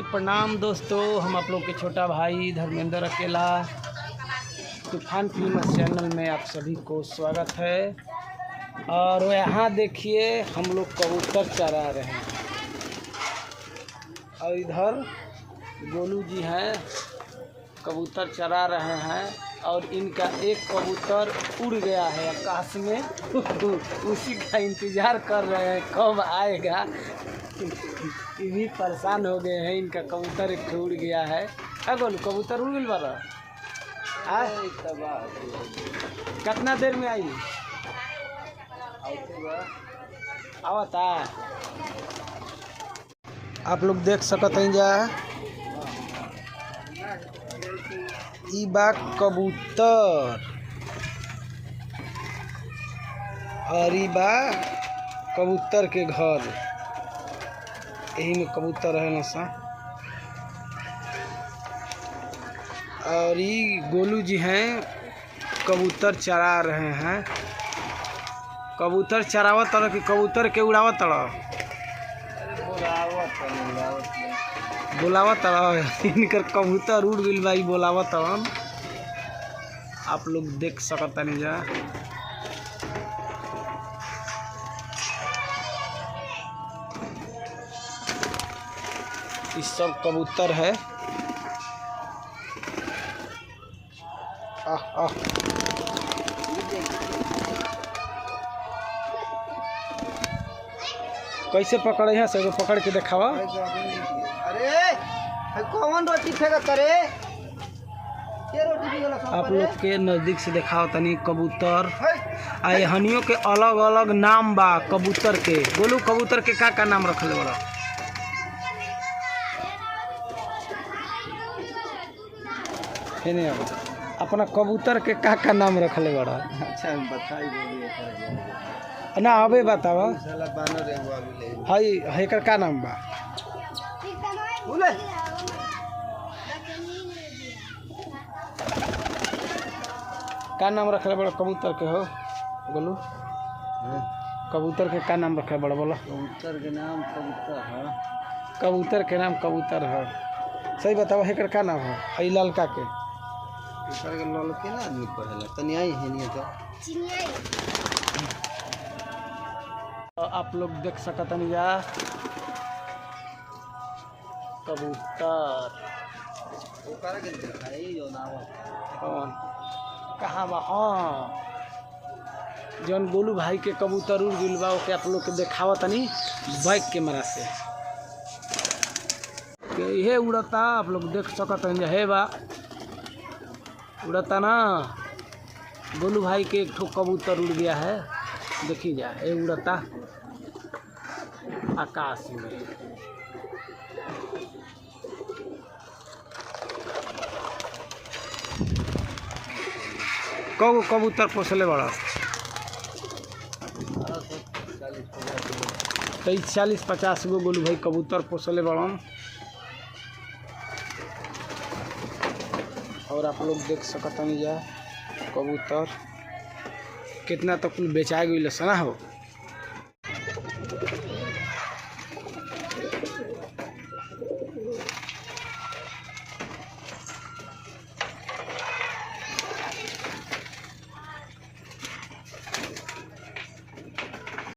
प्रणाम दोस्तों, हम आप लोग के छोटा भाई धर्मेंद्र अकेला तूफान फिल्म चैनल में आप सभी को स्वागत है। और यहाँ देखिए हम लोग कबूतर चरा रहे हैं और इधर गोलू जी हैं कबूतर चरा रहे हैं और इनका एक कबूतर उड़ गया है आकाश में उसी का इंतज़ार कर रहे हैं कब आएगा। ये भी परेशान हो गए हैं, इनका कबूतर एक उड़ गया है। गोलू कबूतर उड़ गई बारा कितना देर में आई आवता आप लोग देख सकते हैं जा ई बा कबूतर और ई बा कबूतर के घर, यही में कबूतर है नशा। और ये गोलू जी हैं कबूतर चरा रहे हैं। कबूतर चरावत तरह कि कबूतर के उड़ावत तरह बोलावत तरह इनकर कबूतर उड़ गइल बा बोलावत तरन। आप लोग देख सकता नहीं जा इस सब कबूतर है। कैसे पकड़े हैं सब पकड़ के दिखावा। अरे कौन रोटी फेंका करे आप लोग के नजदीक से दिखाओ तनी कबूतर आई हनियों के अलग अलग नाम बा कबूतर के। बोलू कबूतर के का नाम रखले बड़ा अपना कबूतर के का नाम रखले बड़ा। अच्छा बताइए ना अबे बतावा हाई हेकर का नाम बा। का नाम रखले बड़ा कबूतर के हो बोलू कबूतर के का नाम रखे बड़ा बोला। कबूतर के नाम कबूतर है। कबूतर के नाम कबूतर है सही बतावा। हेकर का नाम है हई ललका के ललके ना आदमी पढ़ेला तनी आई है नहीं तो आप लोग देख सकत नहीं जा कबूतर कौन कहाँ बा। हाँ जौन गोलू भाई के कबूतर उड़ गइल बा ओके आप लोग के देखावा तनी बैक कैमरा से ये उड़ता। आप लोग देख सकत हैं है बा उड़ता ना। गोलू भाई के एक ठो कबूतर उड़ गया है देखी जा ये उड़ता आकाश में। कब कबूतर पोसले बड़ा 40-50 गो गोलू भाई कबूतर पोसले बड़न। और आप लोग देख सकते हैं जा कबूतर कितना तक बेचा गई सना हो।